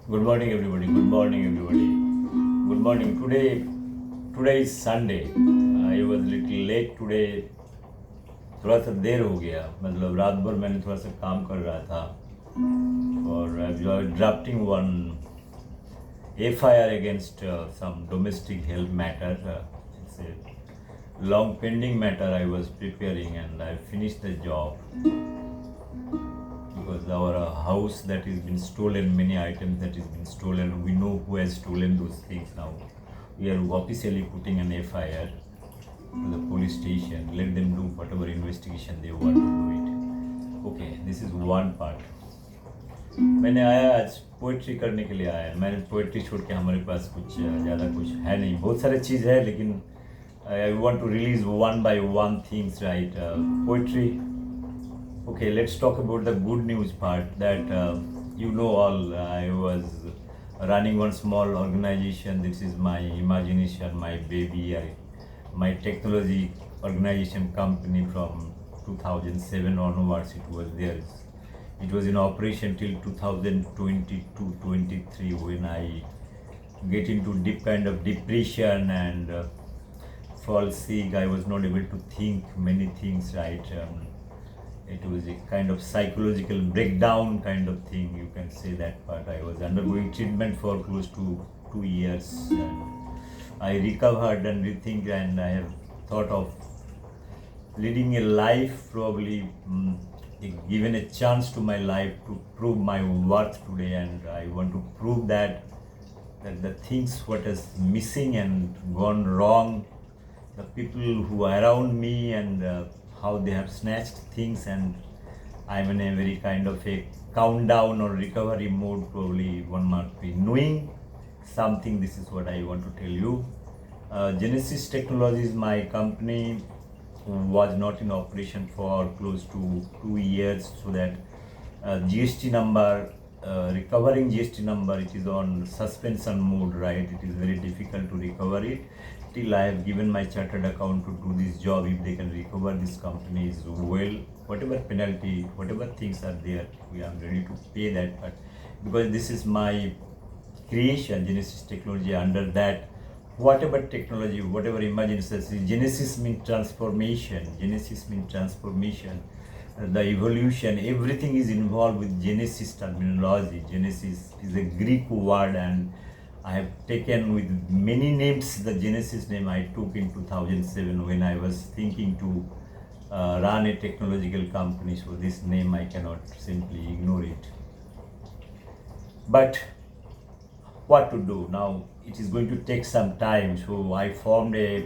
Good morning, everybody. Good morning, everybody. Good morning. Today is Sunday. I was little late today. थोड़ा सा देर हो गया, मतलब रात भर मैंने थोड़ा सा काम कर रहा था और I was drafting one FIR against some domestic health matter. It's a long pending matter I was preparing, and I finished the job because our house that has been stolen, many items that has been stolen, we know who has stolen those things now. We are officially putting an FIR to the police station. Let them do whatever investigation they want to do it. Okay, this is one part. मैंने आया आज poetry करने के लिए आया. मैंने poetry छोड़ के, हमारे पास कुछ ज़्यादा कुछ है नहीं, बहुत सारे चीज़ है, लेकिन I want to release one by one things, right? Poetry. Okay, let's talk about the good news part that all. I was running one small organization. This is my imagination, my baby, my technology organization company from 2007 onwards. It was there. It was in operation till 2022-23 when I get into deep kind of depression and fall sick. I was not able to think many things, right? It was a kind of psychological breakdown kind of thing, you can say that part. I was undergoing treatment for close to 2 years, and I recovered and rethink, and I have thought of leading a life, probably given a chance to my life to prove my worth today, and I want to prove that the things what is missing and gone wrong, the people who are around me, and how they have snatched things, and I'm in a very kind of a countdown or recovery mode. Probably one might be knowing something. This is what I want to tell you. Genesis Technologies, my company, was not in operation for close to 2 years, so that GST number, recovering GST number, it is on suspension mode, right? It is very difficult to recover it. Till I have given my chartered account to do this job. If they can recover this company is well, whatever penalty, whatever things are there, we are ready to pay that. But because this is my creation, Genesis Technology, under that, whatever technology, whatever imagination, Genesis means transformation. Genesis means transformation. The evolution, everything is involved with Genesis terminology. Genesis is a Greek word, and I have taken with many names. The Genesis name I took in 2007 when I was thinking to run a technological company. So this name I cannot simply ignore it. But what to do now? It is going to take some time. So I formed a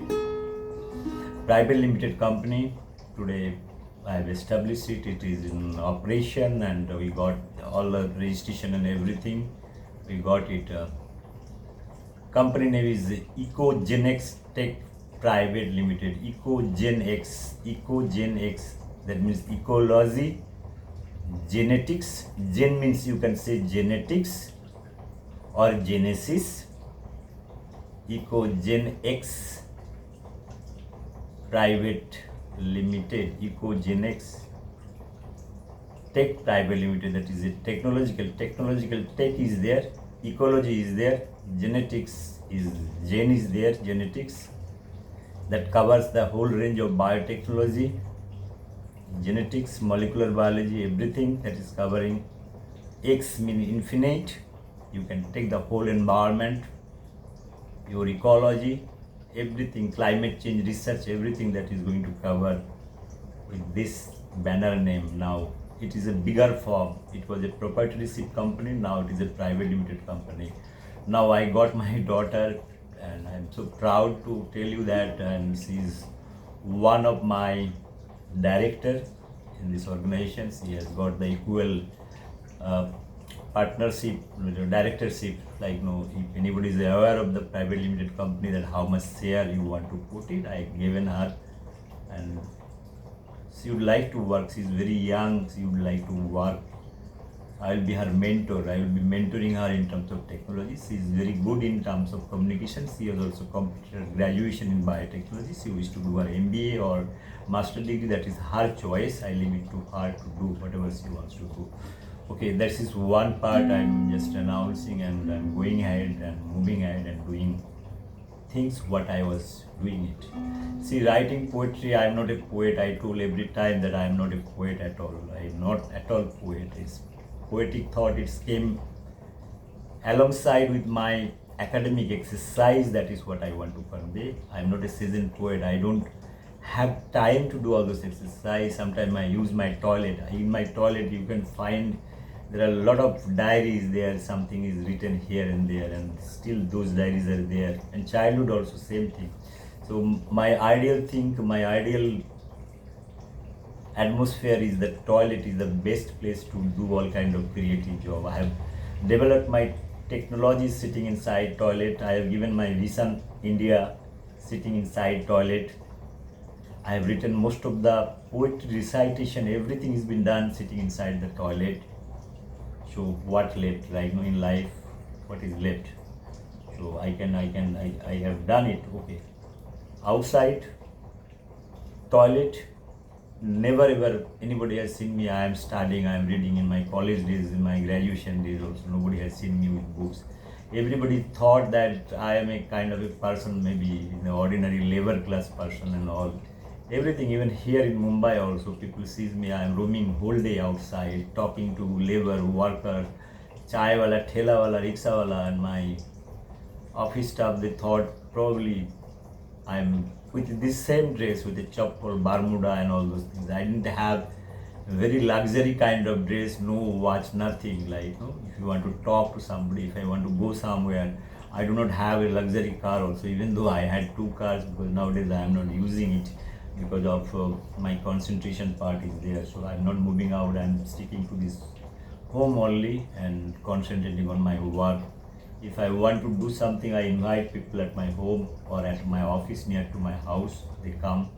private limited company. Today I have established it. It is in operation, and we got all the registration and everything. We got it. Company name is EcoGenX Tech Private Limited. EcoGenX. That means ecology, genetics. Gen means you can say genetics or Genesis. EcoGenX Private Limited. EcoGenX Tech Private Limited. That is a technological tech is there, ecology is there, genetics is gen is there, genetics that covers the whole range of biotechnology, genetics, molecular biology, everything that is covering. X means infinite. You can take the whole environment, your ecology, everything, climate change research, everything that is going to cover with this banner name. Now it is a bigger form. It was a proprietorship company, now it is a private limited company. Now I got my daughter, and I'm so proud to tell you that, and she is one of my directors in this organization. She has got the equal partnership, directorship. Like, if anybody is aware of the private limited company, that how much share you want to put it, I given her, and she would like to work. She is very young. She would like to work. I will be her mentor. I will be mentoring her in terms of technology. She is very good in terms of communication. She has also completed graduation in biotechnology. She wishes to do her MBA or master degree. That is her choice. I leave it to her to do whatever she wants to do. Okay, this is one part I'm just announcing, and I'm going ahead and moving ahead and doing things what I was doing it. See, writing poetry, I'm not a poet. I told every time that I'm not a poet at all. I'm not at all poet. It's poetic thought. It came alongside with my academic exercise. That is what I want to convey. I'm not a seasoned poet. I don't have time to do all those exercise. Sometimes I use my toilet. In my toilet you can find there are a lot of diaries there. Something is written here and there, and still those diaries are there. And childhood also same thing. So my ideal thing, my ideal atmosphere is the toilet is the best place to do all kind of creative job. I have developed my technology sitting inside toilet. I have given my vision India sitting inside toilet. I have written most of the poetry recitation. Everything has been done sitting inside the toilet. So what left right now in life? What is left? So I have done it. Okay. Outside toilet, never ever anybody has seen me. I am studying, I am reading in my college days, in my graduation days also. Nobody has seen me with books. Everybody thought that I am a kind of a person, maybe ordinary labor class person and all. Everything, even here in Mumbai also, people sees me. I am roaming whole day outside, talking to labor, worker, chai wala, thela wala, rickshaw wala, and my office staff. They thought probably I'm with this same dress, with a chappal, Bermuda and all those things. I didn't have very luxury kind of dress, no watch, nothing. Like, if you want to talk to somebody, if I want to go somewhere, I do not have a luxury car also, even though I had two cars, because nowadays I am not using it because of my concentration part is there. So I'm not moving out, I'm sticking to this home only and concentrating on my work. If I want to do something, I invite people at my home or at my office near to my house. They come.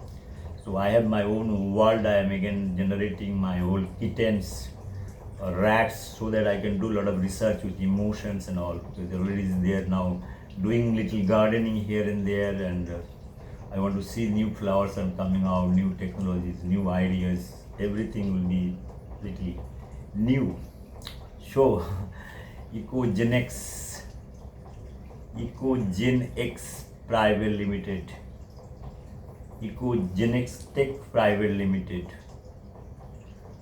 So I have my own world. I am again generating my whole kittens, rats, so that I can do a lot of research with emotions and all. Because the already is there now, doing little gardening here and there, and I want to see new flowers are coming out, new technologies, new ideas. Everything will be little new. So Ecogen X Private Limited, Ecogenix Tech Private Limited.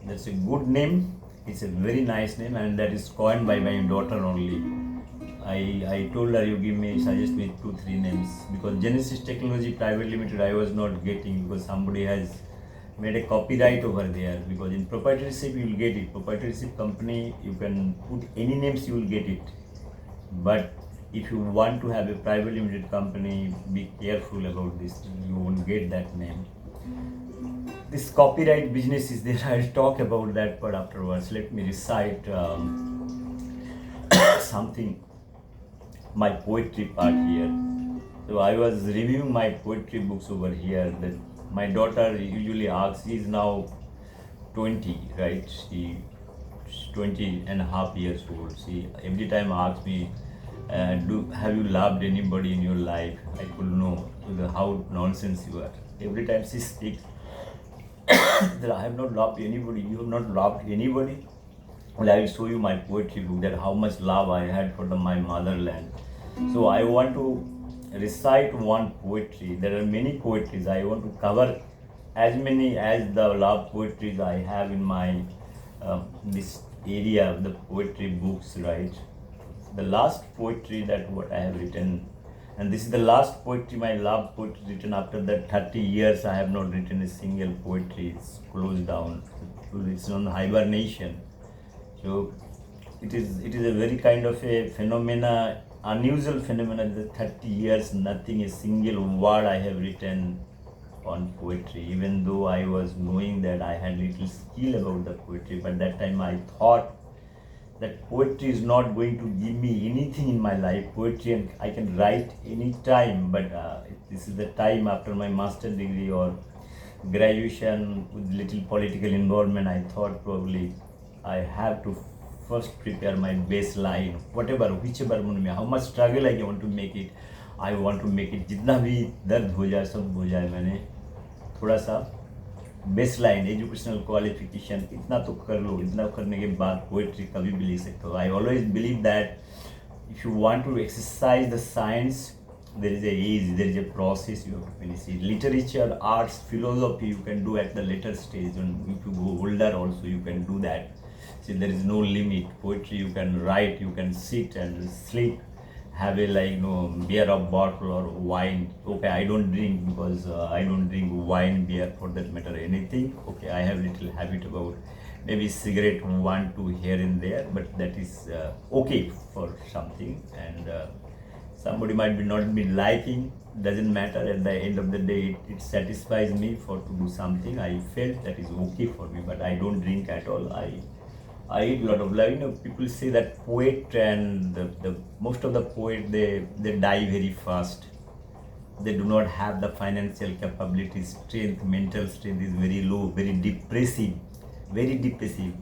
That's a good name. It's a very nice name, and that is coined by my daughter only. I told her, suggest me 2-3 names, because Genesis Technology Private Limited I was not getting, because somebody has made a copyright over there. Because in proprietorship you will get it. Proprietorship company, you can put any names, you will get it. But if you want to have a private limited company, be careful about this. You won't get that name. This copyright business is there. I'll talk about that part afterwards. Let me recite something, my poetry part here. So I was reviewing my poetry books over here. That my daughter usually asks, she is now 20, right? She's 20 and a half years old. She every time asks me, have you loved anybody in your life? I could know how nonsense you are. Every time she speaks that I have not loved anybody, you have not loved anybody. Well, I will show you my poetry book, that how much love I had for my motherland. So I want to recite one poetry. There are many poetries. I want to cover as many as the love poetries I have in my this area of the poetry books, right? The last poetry that what I have written, and this is the last poetry, my love poetry written. After that 30 years I have not written a single poetry. It's closed down. It's on hibernation. So it is a very kind of a phenomena, unusual phenomena. The 30 years, nothing, a single word I have written on poetry, even though I was knowing that I had little skill about the poetry. But that time I thought that poetry is not going to give me anything in my life. Poetry, and I can write any time, but this is the time after my master's degree or graduation with little political involvement. I thought probably I have to first prepare my baseline, whichever, how much struggle I want to make it. I want to make it जितना भी दर्द हो जाए सब हो जाए, मैंने थोड़ा सा बेसलाइन एजुकेशनल क्वालिफिकेशन इतना तो कर लो, इतना करने के बाद पोएट्री कभी भी लिख सकते हो. I always believe that if you want to exercise the science, there is a age, there is a process you have to finish it. Literature, arts, philosophy you can do at the later stage, and if you go older also you can do that. See, there is no limit. Poetry you can write, you can sit and sleep, have a beer of bottle or wine. Okay, I don't drink because I don't drink wine, beer for that matter, anything. Okay, I have little habit about maybe cigarette one two here and there, but that is okay for something. And somebody might be not be liking, doesn't matter. At the end of the day, it satisfies me for to do something. I felt that is okay for me, but I don't drink at all. I eat a lot of love. People say that poet and the most of the poet they die very fast. They do not have the financial capability, strength, mental strength is very low, very depressive, very depressive.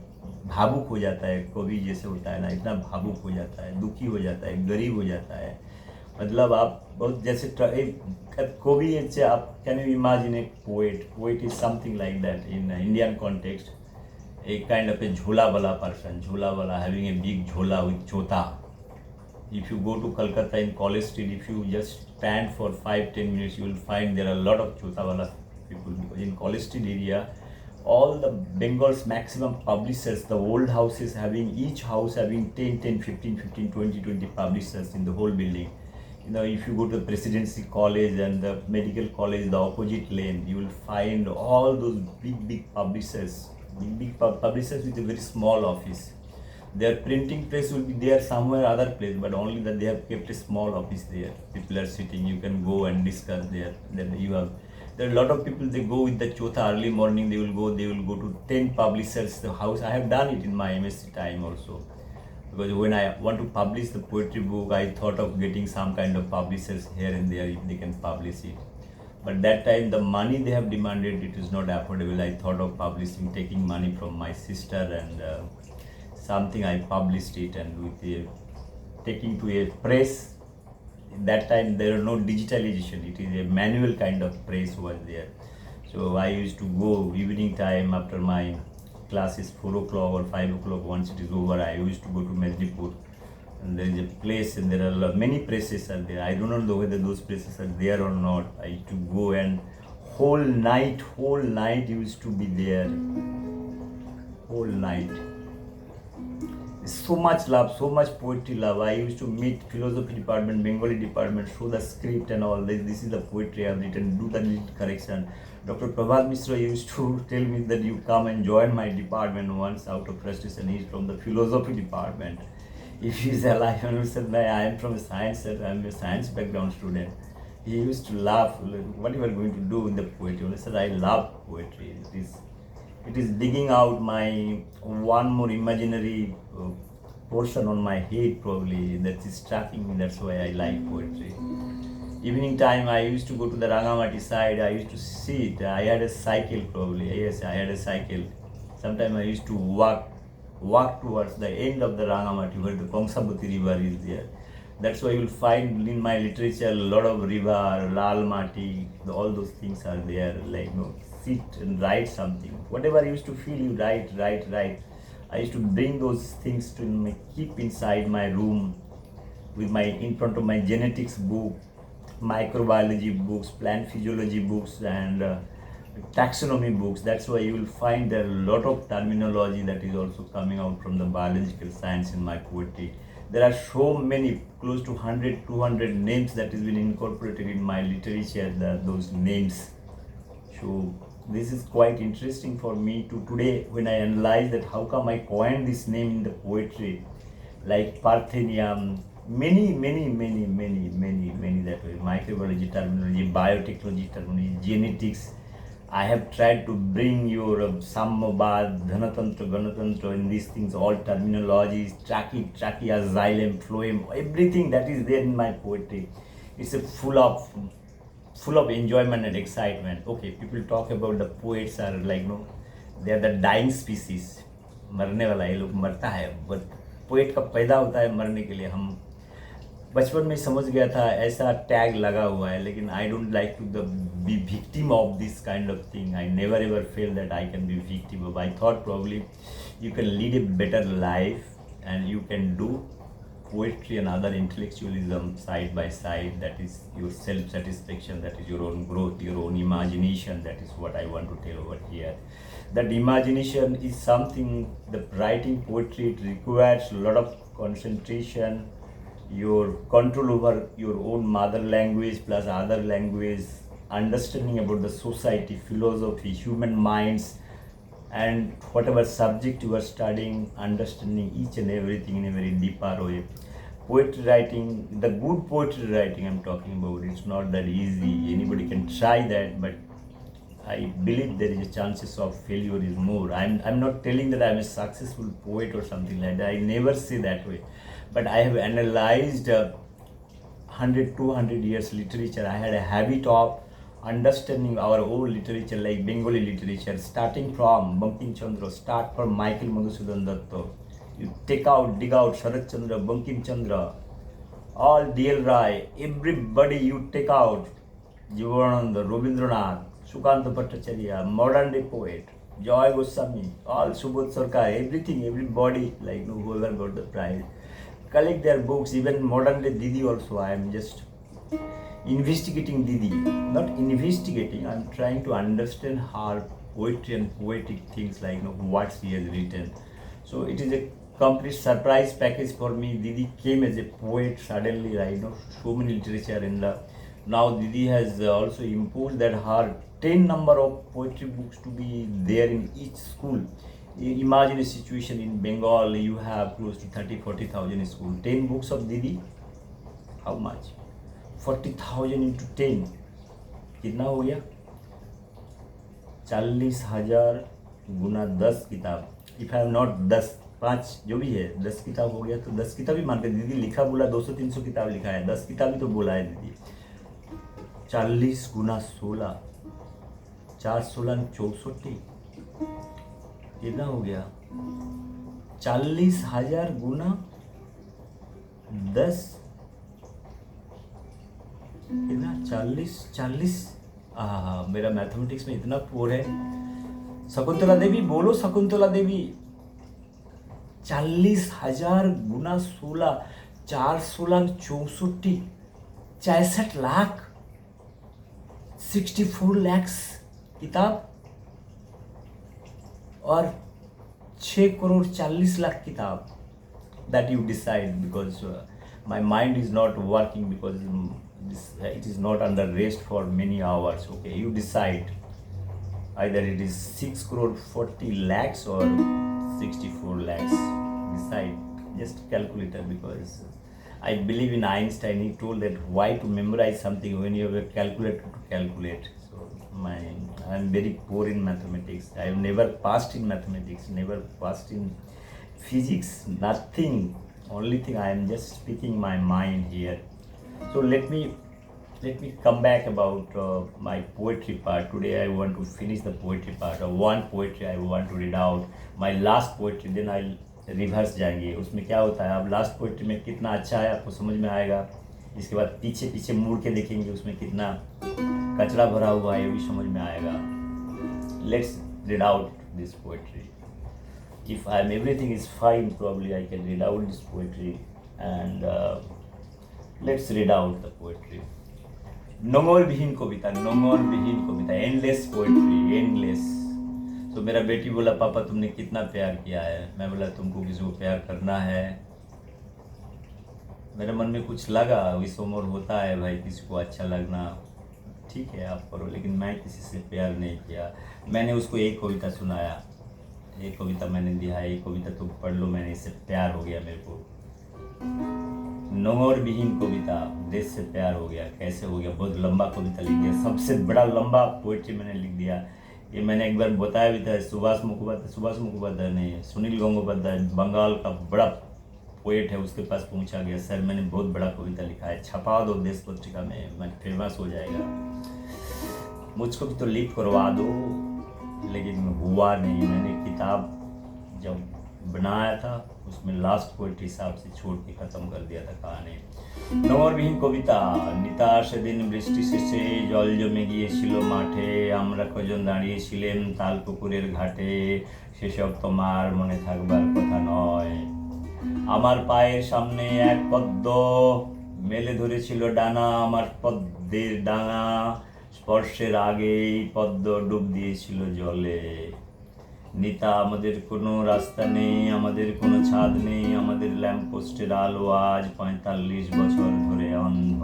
भावुक हो जाता है कवि, जैसे होता है ना, इतना भावुक हो जाता है, दुखी हो जाता है, गरीब हो जाता है. मतलब आप बहुत जैसे कवि से आप can you imagine A poet is something like that in Indian context. एक काइंड ऑफ ए झोला वाला पर्सन, झोला वाला, हैविंग ए बिग झोला with चोता. If you go to Kolkata in College Street, if you just stand for 5-10 minutes, you will find there are a lot of chota wala people, because in College Street area, all the Bengal's maximum publishers, the old houses having, each house having 10, 15, 20 publishers in the whole building. If you go to the Presidency College and the Medical College, the opposite lane, you will find all those big publishers, big publishers with a very small office. Their printing press will be there somewhere other place, but only that they have kept a small office there. People are sitting, you can go and discuss there. Then there are a lot of people, they go with the chotha early morning, they will go to 10 publishers the house. I have done it in my MSc time also, because when I want to publish the poetry book, I thought of getting some kind of publishers here and there if they can publish it. But that time the money they have demanded, it is not affordable. I thought of publishing, taking money from my sister, and something I published it, and with taking to a press. That time there was no digitalization, it is a manual kind of press was there. So I used to go evening time after my classes, 4 o'clock or 5 o'clock, once it is over, I used to go to Mednipur, and there is a place, and there are many presses are there. I do not know whether those places are there or not. I used to go, and whole night used to be there, whole night. So much love, so much poetry love. I used to meet philosophy department, Bengali department, show the script and all. This is the poetry I have written, do the little correction. Dr. Prabhat Mishra used to tell me that you come and join my department once out of frustration. He is from the philosophy department. If he is alive, and he said, I am from a science, I am a science background student. He used to laugh, what you are going to do in the poetry? I said, I love poetry. It is digging out my one more imaginary portion on my head, probably, that is tracking me. That's why I like poetry. Evening time, I used to go to the Rangamati side. I used to sit. I had a cycle, probably. Yes, I had a cycle. Sometimes I used to walk towards the end of the Rangamati, where the Kongsabati river is there. That's why you will find in my literature a lot of river, Lal Mati, all those things are there. Sit and write something. Whatever I used to feel, you write. I used to bring those things to keep inside my room, in front of my genetics book, microbiology books, plant physiology books, and taxonomy books. That's why you will find there are a lot of terminology that is also coming out from the biological science in my poetry. There are so many, close to 100, 200 names that has been incorporated in my literature, those names. So this is quite interesting for me to today, when I analyze that how come I coined this name in the poetry, like Parthenium, many that way, microbiology terminology, biotechnology terminology, genetics. I have tried to bring your Sammabad, Dhanatantra, Ganatantra, and these things, all terminologies, trachea, xylem, phloem, everything that is there in my poetry. It's full of enjoyment and excitement. Okay, people talk about the poets are they are the dying species. मरने वाला, ये लोग मरता है, but poet का पैदा होता है मरने के लिए. हम बचपन में समझ गया था ऐसा टैग लगा हुआ है, लेकिन I don't like to the be victim of this kind of thing. I never ever fail that I can be victim of. I thought probably you can lead a better life and you can do poetry and other intellectualism side by side. That is your self satisfaction, that is your own growth, your own imagination. That is what I want to tell over here. That imagination is something, the writing poetry, it requires a lot of concentration, your control over your own mother language plus other language, understanding about the society, philosophy, human minds, and whatever subject you are studying, understanding each and everything in a very deeper way. Poetry writing, the good poetry writing I'm talking about, it's not that easy. Anybody can try that, but I believe there is a chances of failure is more. I'm not telling that I'm a successful poet or something like that. I never say that way. But I have analyzed 100, 200 years literature. I had a habit of understanding our old literature, like Bengali literature, starting from Bankim Chandra, start from Michael Madhusudan Datta. You take out, dig out Sharat Chandra, Bankim Chandra, all D.L. Rai, everybody you take out, Jivananda, Rabindranath, Sukanta Bhattacharya, modern day poet, Joy Goswami, all Subodh Sarkar, everything, everybody, like whoever got the prize, collect their books, even modern day Didi also. I am just investigating Didi, not investigating, I'm trying to understand her poetry and poetic things, like what she has written. So it is a complete surprise package for me. Didi came as a poet suddenly, so many literature in the, now Didi has also imposed that her 10 number of poetry books to be there in each school. Imagine a situation in Bengal, you have close to 30-40,000 school, 10 books of Didi, how much? 40,000 into 10 कितना हो गया? 40,000 गुना 10 किताब. If I am not 5 जो भी है 10 किताब हो गया, तो 10 किताब ही मान के दीदी लिखा बोला 200-300 किताब लिखा है, 10 किताब ही तो बोला है दीदी. 40 गुना 16, 4-16 64, कितना हो गया? 40,000 गुना 10 कितना? 40. हाँ, मेरा मैथमेटिक्स में इतना पोर है. शकुंतला देवी बोलो, शकुंतला देवी. 40,000 गुना 16, 4-16 64, 66 लाख, 64 lakhs किताब, और 6 करोड़ 40 लाख किताब. That you decide, because my mind is not working, because it is not under rest for many hours. Okay, you decide either it is 6 crore 40 lakhs or 64 lakhs. Decide, just calculator, because I believe in Einstein. He told that why to memorize something when you have a calculator to calculate. So I am very poor in mathematics. I have never passed in mathematics, never passed in physics, nothing. Only thing, I am just speaking my mind here. So let me come back about my poetry part. Today I want to finish the poetry part. One poetry I want to read out, my last poetry, then I'll reverse जाएंगे. उसमें क्या होता है, आप last poetry में कितना अच्छा है आपको समझ में आएगा. इसके बाद पीछे मुड़ के देखेंगे उसमें कितना कचरा भरा हुआ है, ये भी समझ में आएगा. Let's read out this poetry. If everything is fine, probably I can read out this poetry, and let's read out the poetry. Nogar bihin kobita, Nogar bihin kobita, endless poetry, endless. तो मेरा बेटी बोला, पापा तुमने कितना प्यार किया है. मैं बोला, तुमको किसी को प्यार करना है. मेरे मन में कुछ लगा, इस उम्र होता है भाई किसी को अच्छा लगना, ठीक है आप करो, लेकिन मैं किसी से प्यार नहीं किया. मैंने उसको एक कविता सुनाया, एक कविता मैंने दिया, एक कविता तुम पढ़ लो, मैंने इससे प्यार हो गया मेरे को. नोगर बिहीन कविता, देश से प्यार हो गया. कैसे हो गया? बहुत लंबा कविता लिख दिया, सबसे बड़ा लंबा पोइट्री मैंने लिख दिया. ये मैंने एक बार बताया भी था. सुभाष मुखोपाध्याय नहीं, सुनील गंगोपाध्याय, बंगाल का बड़ा पोएट है, उसके पास पहुंचा गया, सर मैंने बहुत बड़ा कविता लिखा है, छपा दो देश पत्रिका में, मैं फेमस हो जाएगा, मुझको भी तो लीक करवा दो. लेकिन हुआ नहीं. मैंने किताब जब बनाया था, उसमें लास्ट पोएट्री हिसाब से छोड़ के खत्म कर दिया था कहानी। নগর বিহীন কবিতা। নিতা সেদিন বৃষ্টি শেষে জল জমে গিয়েছিল মাঠে, আমরা কজন দাঁড়িয়েছিলেন তাল পুকুরের ঘাটে, সেসব তোমার মনে থাকবার কথা নয়। আমার পায়ের সামনে এক পদ্ম মেলে ধরেছিল ডানা, আমার পদ্মের ডাঙা স্পর্শের আগেই পদ্ম ডুব দিয়েছিল জলে। নিতা, আমাদের কোনো রাস্তা নেই, আমাদের কোনো ছাদ নেই, আমাদের ল্যাম্পপোস্টের আলো আজ 45 বছর ধরে অন্ধ।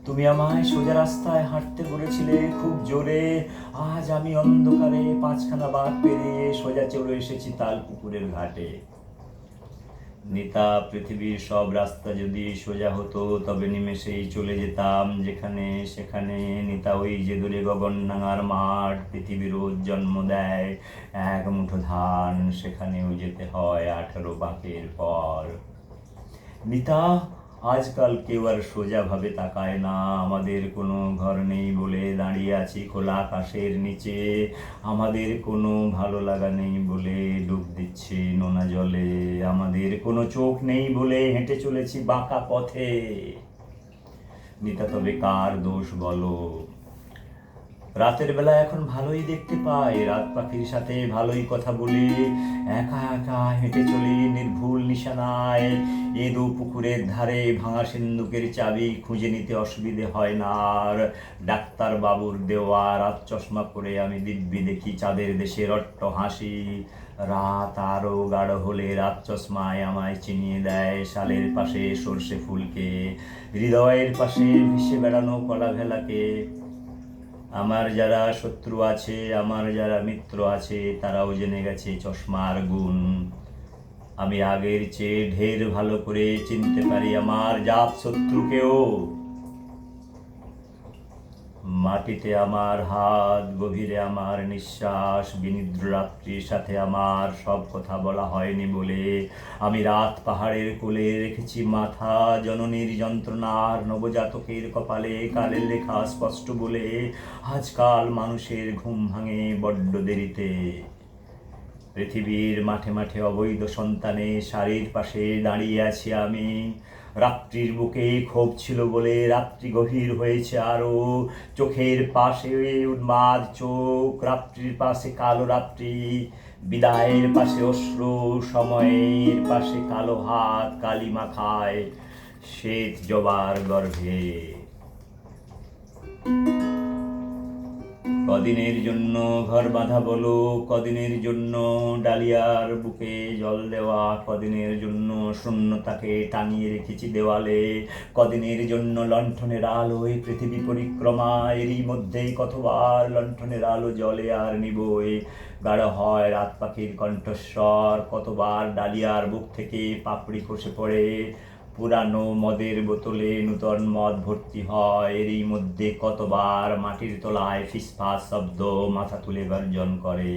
তুমি আমায় সোজা রাস্তায় হাঁটতে বলেছিলে খুব জোরে, আজ আমি অন্ধকারে 5খানা বাঁক পেরিয়ে সোজা চলে এসেছি তাল পুকুরের ঘাটে। নিতা, পৃথিবীর সব রাস্তা যদি সোজা হতো তবে নিমেষেই চলে যেতাম যেখানে সেখানে। নিতা, ওই যে দূরে গগনডাঙার মাঠ, পৃথিবী রোজ জন্ম দেয় এক মুঠো ধান, সেখানেও যেতে হয় 18 বাঁকের পর। নিতা, আজকাল কেউ আর সোজাভাবে তাকায় না, আমাদের কোনো ঘর নেই বলে দাঁড়িয়ে আছি খোলা আকাশের নিচে, আমাদের কোনো ভালো লাগা নেই বলে ডুব দিচ্ছে নোনা জলে, আমাদের কোনো চোখ নেই বলে হেঁটে চলেছি বাঁকা পথে। নিতা, তবে কার দোষ বলো? রাতের বেলা এখন ভালোই দেখতে পাই, রাত পাখির সাথে ভালোই কথা বলি, একা একা হেঁটে চলি নির্ভুল নিশানায়। এ দু পুকুরের ধারে ভাঙা সিন্দুকের চাবি খুঁজে নিতে অসুবিধে হয় না আর। ডাক্তার বাবুর দেওয়া রাত চশমা পরে আমি দিব্যি দেখি চাঁদের দেশের অট্ট হাসি। রাত আরো গাঢ় হলে রাত চশমায় আমায় চিনিয়ে দেয় শালের পাশে সর্ষে ফুলকে, হৃদয়ের পাশে ভেসে বেড়ানো কলা ভেলাকে। আমার যারা শত্রু আছে, আমার যারা মিত্র আছে, তারাও জেনে গেছে চশমার গুণ। আমি আগের চেয়ে ঢের ভালো করে চিনতে পারি আমার জাত শত্রুকেও। মাটিতে আমার হাত, গভীরে আমার নিঃশ্বাস, বিনিদ্র রাত্রির সাথে আমার সব কথা বলা হয়নি বলে আমি রাত পাহাড়ের কোলে রেখেছি মাথা, জননীর যন্ত্রণার নবজাতকের কপালে কালের লেখা স্পষ্ট বলে। আজকাল মানুষের ঘুম ভাঙে বড্ড দেরিতে। পৃথিবীর মাঠে মাঠে অবৈধ সন্তানে সারির পাশে দাঁড়িয়ে আছি আমি। রাত্রির বুকে ক্ষোভ ছিল বলে রাত্রি গভীর হয়েছে আরো, চোখের পাশে উন্মাদ চোখ, রাত্রির পাশে কালো রাত্রি, বিদায়ের পাশে অশ্রু, সময়ের পাশে কালো হাত কালি মাখায় শ্বেত জবার গর্ভে। কদিনের জন্য ঘর বাঁধা বলো, কদিনের জন্য ডালিয়ার বুকে জল দেওয়া, কদিনের জন্য শূন্যতাকে টাঙিয়ে রেখেছি দেওয়ালে, কদিনের জন্য লণ্ঠনের আলোয় পৃথিবী পরিক্রমা, এরই মধ্যেই কতবার লণ্ঠনের আলো জ্বলে আর নিবই, গাঢ় হয় রাত পাখির কণ্ঠস্বর, কতবার ডালিয়ার বুক থেকে পাপড়ি খসে পড়ে, পুরানো মদের বোতলে নূতন মদ ভর্তি হয়, এরই মধ্যে কতবার মাটির তলায় ফিসফাস শব্দ মাথা তুলে গর্জন করে।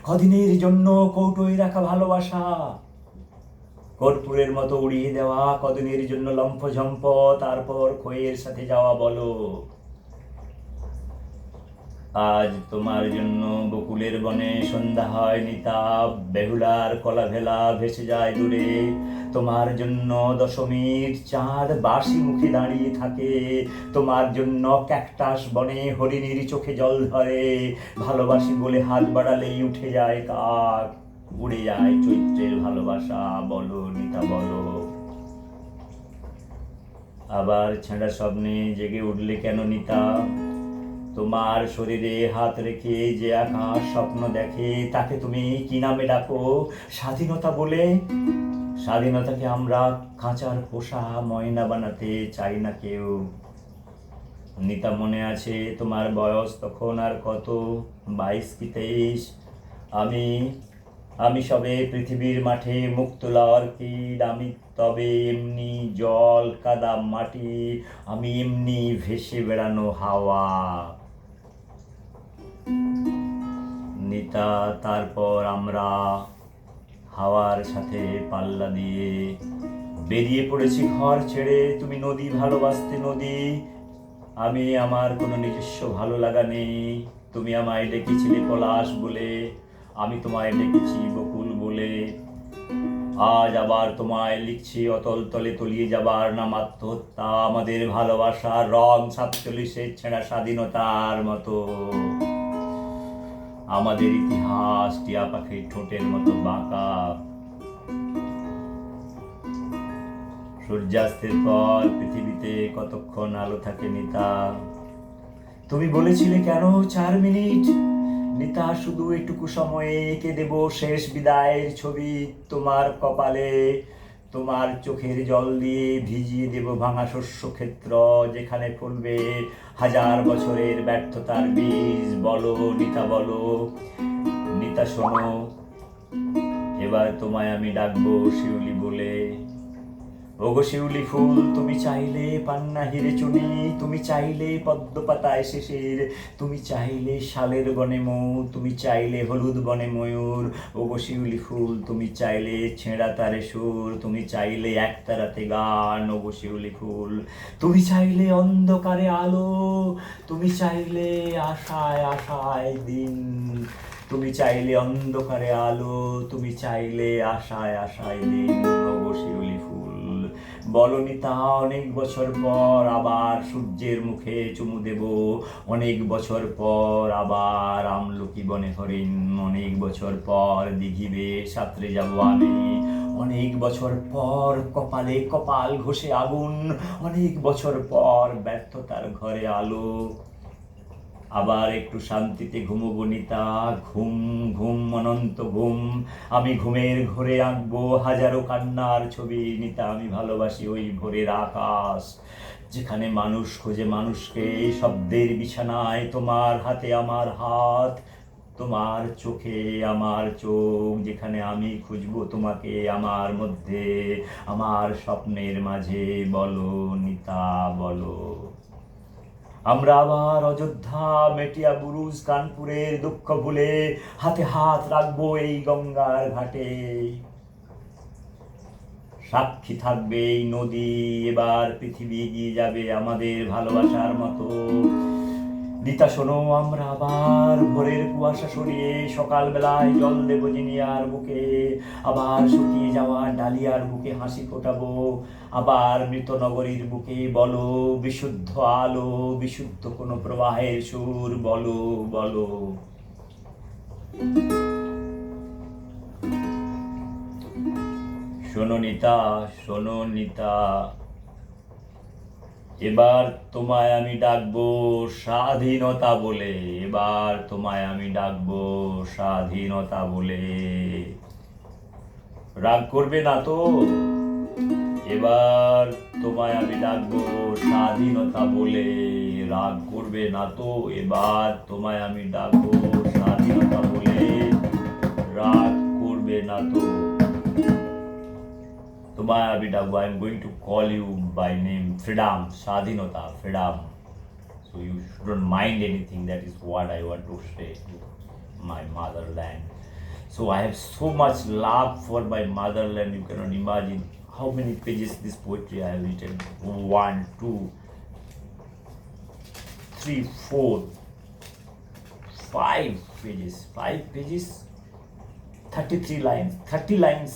কদিনের জন্য কৌটোয় রাখা ভালোবাসা কর্পূরের মতো উড়িয়ে দেওয়া, কদিনের জন্য লম্ফঝম্প, তারপর খইয়ের সাথে যাওয়া বলো। আজ তোমার জন্য বকুলের বনে সন্ধ্যা হয় নিতাব, বেহুলার কলা ভেলা ভেসে যায় দূরে, তোমার জন্য দশমীর চাঁদ বাসি মুখে দাঁড়িয়ে থাকে, তোমার জন্য ক্যাকটাস বনে হরিণীর চোখে জল ধরে, ভালোবাসি বলে হাত বাড়ালেই উঠে যায় কাক, উড়ে যায় চৈত্রের ভালোবাসা। বলো নিতা বলো। আবার ছেঁড়া স্বপ্নে জেগে উঠলে কেন নিতা? তোমার শরীরে হাত রেখে যে আকাশ স্বপ্ন দেখে তাকে তুমি কি নামে ডাকো? স্বাধীনতা বলে? স্বাধীনতাকে আমরা খাঁচার পোষা ময়না বানাতে চাই না কেউ। নিতা, মনে আছে তোমার বয়স তখন আর কত? 22 কি 23? আমি আমি সবে পৃথিবীর মাঠে মুক্ত লড়কির, আমি তবে এমনি জল কাদা মাটি, আমি এমনি ভেসে বেড়ানো হাওয়া। নিতা, তারপর আমরা হাওয়ার সাথে পাল্লা দিয়ে বেরিয়ে পড়েছি ঘর ছেড়ে। তুমি নদী ভালোবাসতে নদী, আমি আমার কোনো নিজস্ব ভালো লাগা নেই। তুমি আমায় ডেকেছিলে পলাশ বলে, আমি তোমায় ডেকেছি বকুল বলে। বলে আজ আবার তোমায় লিখছি অতল তলে তলিয়ে যাবার নাম আত্মহত্যা, আমাদের ভালোবাসার রং 47-এর ছেঁড়া স্বাধীনতার মতো। আমাদের ইতিহাস টিয়া পাখির ঠোঁটের মতো বাঁকা। সূর্যাস্তের পর পৃথিবীতে কতক্ষণ আলো থাকে নিতা? তুমি বলেছিলে কেন 4 মিনিট? নিতা শুধু এটুকু সময়ে এঁকে দেব শেষ বিদায়ের ছবি তোমার কপালে, তোমার চোখের জল দিয়ে ভিজিয়ে দেব ভাঙা শস্য ক্ষেত্র, যেখানে ফলবে 1000 বছরের ব্যর্থতার বীজ। বলো নিতা, বলো নিতা, শোনো, এবার তোমায় আমি ডাকবো শিউলি বলে। ওগো শিউলি ফুল, তুমি চাইলে পান্না হিরে চুনি, তুমি চাইলে পদ্ম পাতায় শিশির, তুমি চাইলে শালের বনে মৌ, তুমি চাইলে হলুদ বনে ময়ূর। ওগো শিউলি ফুল, তুমি চাইলে ছেঁড়া তারে সুর, তুমি চাইলে একতারাতে গান। ওগো শিউলি ফুল, তুমি চাইলে অন্ধকারে আলো, তুমি চাইলে আশায় আশায় দিন, তুমি চাইলে অন্ধকারে আলো, তুমি চাইলে আশায় আশায় দিন। ওগো শিউলি ফুল, বলো নিতা, অনেক বছর পর আবার সূর্যের মুখে চুমু দেব, অনেক বছর পর আবার আমলকি বনে হরিণ, অনেক বছর পর দিঘিবে সাঁতরে যাব আমি, অনেক বছর পর কপালে কপাল ঘষে আগুন, অনেক বছর পর ব্যর্থতার ঘরে আলো। আবার একটু শান্তিতে ঘুমোবো নিতা, ঘুম ঘুম অনন্ত ঘুম। আমি ঘুমের ঘরে আঁকবো হাজারো কান্নার ছবি নিতা। আমি ভালোবাসি ওই ভোরের আকাশ, যেখানে মানুষ খোঁজে মানুষকে শব্দের বিছানায়, তোমার হাতে আমার হাত, তোমার চোখে আমার চোখ, যেখানে আমি খুঁজবো তোমাকে আমার মধ্যে, আমার স্বপ্নের মাঝে। বলো নিতা, বলো। আমরা আবার অযোধ্যা, মেটিয়া বুরুজ, কানপুরের দুঃখ ভুলে হাতে হাত রাখবো এই গঙ্গার ঘাটে। সাক্ষী থাকবে এই নদী, এবার পৃথিবী এগিয়ে যাবে আমাদের ভালোবাসার মতো। নিতা শোনো, আমরা আবার ভোরের কুয়াশা সরিয়ে সকালবেলায় জল দেব জিনিয়ার বুকে, আবার শুকিয়ে যাওয়া ডালিয়ার বুকে হাসি ফোটাবো, আবার মৃত নগরীর বুকে। বলো বিশুদ্ধ আলো, বিশুদ্ধ কোনো প্রবাহের সুর। বলো, বলো। শোনো নিতা, শোনো নিতা, এবার তোমায় আমি ডাকবো স্বাধীনতা বলে, এবার তোমায় আমি ডাকবো স্বাধীনতা বলে। রাগ করবে না তো? এবার তোমায় আমি ডাকবো স্বাধীনতা বলে, রাগ করবে না তো? এবার তোমায় আমি ডাকবো স্বাধীনতা বলে, রাগ করবে না তো? তোমায় আমি ডাকবো, I am going to call you by name, freedom, স্বাধীনতা, freedom. So you shouldn't mind anything. That is what I want to say to my motherland. So I have so much love for my motherland. You cannot imagine how many pages this poetry I have written. 1, 2, 3, 4, 5 pages. 5 pages, 33 lines. 30 lines.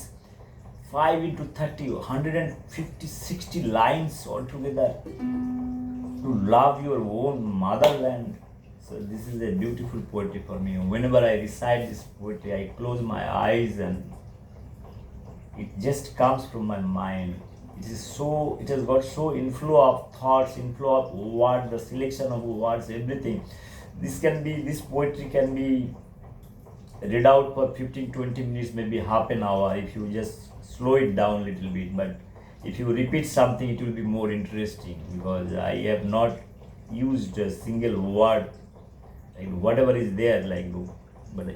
5 into 30, 150, 60 lines altogether. To love your own motherland. So this is a beautiful poetry for me. Whenever I recite this poetry, I close my eyes and it just comes from my mind. It has got so inflow of thoughts, inflow of words, the selection of words, everything. This poetry can be read out for 15-20 minutes, maybe half an hour, if you just slow it down a little bit. But if you repeat something, it will be more interesting, because I have not used a single word, like whatever is there, but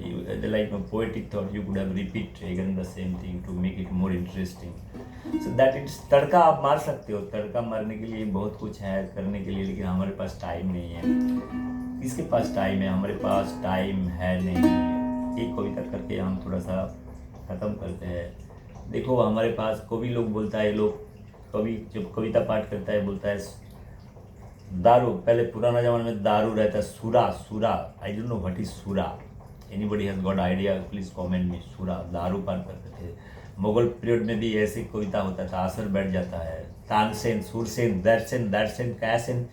like no poetic thought, you could have repeat again the same thing to make it more interesting. So that it's तड़का आप मार सकते हो, तड़का मारने के लिए बहुत कुछ है करने के लिए, लेकिन हमारे पास टाइम नहीं है। किसके पास टाइम है? हमारे पास टाइम है नहीं। एक कविता करके हम थोड़ा सा ख़त्म करते हैं। देखो, हमारे पास कवि लोग बोलता है, कवि जब कविता पाठ करता है बोलता है दारू, पहले पुराना जमाने में दारू रहता है, सुरा, I don't know what is सुरा। Anybody has got idea please comment में। सूरा दारू पान करते थे। मुगल पीरियड में भी ऐसे कविता होता था, असर बैठ जाता है, तानसेन, सुरसेन, दैटसेन, दैटसेन, कैसेन,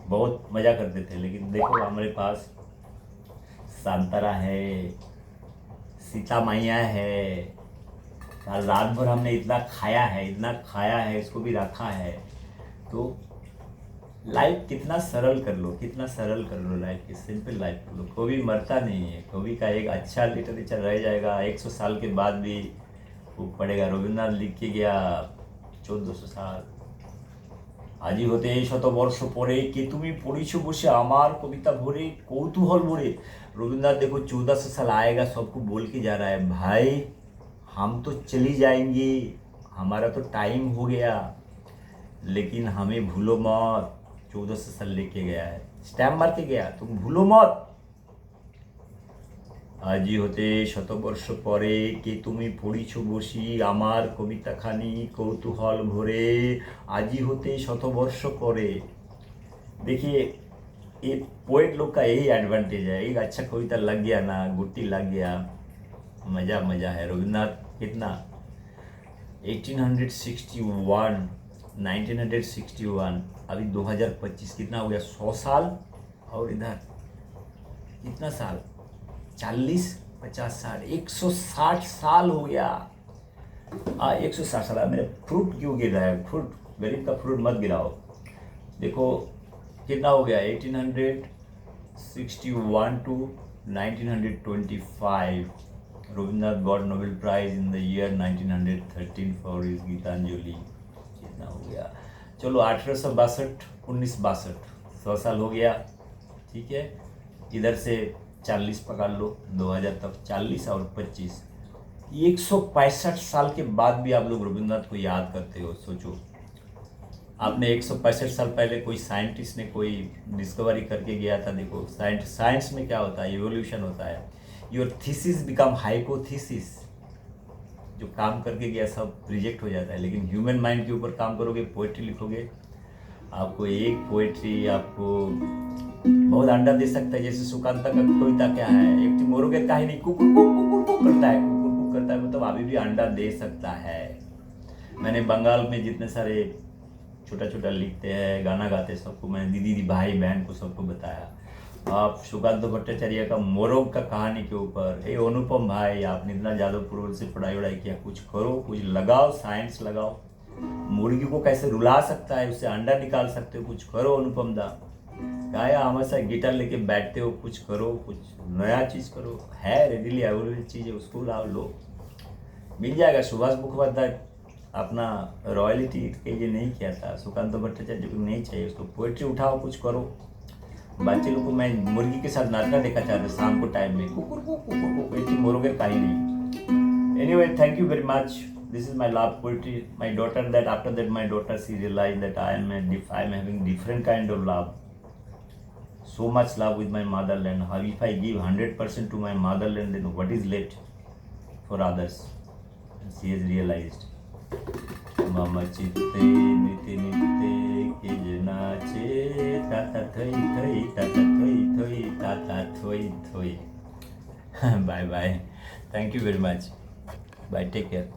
बहुत मजा करते थे। लेकिन देखो हमारे पास सांतरा है, सीता मैया है, कल रात भर हमने इतना खाया है, इतना खाया है, इसको भी रखा है। तो लाइफ कितना सरल कर लो, कितना सरल कर लो लाइफ की, सिंपल लाइफ कर लो। कभी मरता नहीं है, कभी का एक अच्छा लिटरेचर रह जाएगा, 100 साल के बाद भी वो पड़ेगा। रविन्द्रनाथ लिख के गया 1400 साल, আজি হতে শতবর্ষ পরে কে তুমি পড়িছো বসে আমার কবিতা ভরে কৌतूहल भरे। रविन्द्रनाथ देखो 1400 साल आएगा, सबको बोल के जा रहा है भाई हम तो चली जाएंगे, हमारा तो टाइम हो गया, लेकिन हमें भूलो मत। 1400 साल लेके गया है, स्टैम्प मार के गया, तुम भूलो मत। আজি হতে শতবর্ষ পরে কে তুমি পড়িছো বসি আমার কবিতাখানি কৌতূহল ভরে। আজি होते शतवर्ष परे। देखिए ये पोएट लोग का यही एडवांटेज है, एक अच्छा कविता लग गया ना, गुट्टी लग गया, मज़ा मज़ा है। रविन्द्रनाथ कितना 1861 1961, अभी 2025 कितना हो गया, 100 साल। और इधर कितना साल, 40 50 60 160 साल हो गया। 160 साल। मेरे फ्रूट क्यों गिर रहा है, फ्रूट, गरीब का फ्रूट मत गिराओ। देखो कितना हो गया, 1861 to 1925। Rabindranath got Nobel Prize in the year 1913 for his Gitanjali. कितना हो गया, चलो 1862 1962, 100 साल हो गया, ठीक है। इधर से 40 पकड़ लो, 2000 तक 40 और 25, 165 साल के बाद भी आप लोग रविन्द्रनाथ को याद करते हो। सोचो आपने 165 साल पहले कोई साइंटिस्ट ने कोई डिस्कवरी करके गया था। देखो साइंस में क्या होता है, इवोल्यूशन होता है। योर थीसिस बिकम हाइपोथीसिस, जो काम करके गया सब रिजेक्ट हो जाता है। लेकिन ह्यूमन माइंड के ऊपर काम करोगे, पोएट्री लिखोगे, आपको एक पोएट्री आपको बहुत अंडा दे सकता है। जैसे सुकांता का कविता क्या है, एक मोरोगे कहानी कुकुर कुकुर करता है, कुकुर कुक करता है, मतलब अभी भी अंडा दे सकता है। मैंने बंगाल में जितने सारे छोटा छोटा लिखते हैं, गाना गाते हैं, सबको मैंने दीदी भाई बहन को सबको बताया। आप सुकांत भट्टाचार्य का मोरोग का कहानी के ऊपर, ए अनुपम भाई आपने इतना जादवपुर से पढ़ाई वढ़ाई किया, कुछ करो, कुछ लगाओ, साइंस लगाओ। मुर्गी को कैसे रुला सकता है, उससे अंडा निकाल सकते हो, कुछ करो अनुपम दा। गाया हमेशा गिटार लेके बैठते हो, कुछ करो, कुछ नया चीज़ करो, है रेडिली अवेलेबल चीज़ है, उसको लाओ, लो, मिल जाएगा। सुभाष मुखोपाध्याय अपना रॉयल्टी के लिए नहीं किया था, सुकांत भट्टाचार्य को नहीं चाहिए, उसको पोएट्री उठाओ, कुछ करो। बच्चे लोग को मैं मुर्गी के साथ नाचना देखा चाहता शाम को टाइम में, कुकुर को पोएट्री मोरोगे कहीं नहीं। Anyway thank you very much, this is my love poetry. My daughter that after that my daughter she realise that I am having different kind of love, so much love with my motherland. How if I give 100% to my motherland, then what is left for others? And she has realized. Mama chitte nite nite ke janache tata thoi thoi tata thoi thoi tata thoi thoi. Bye bye. Thank you very much. Bye. Take care.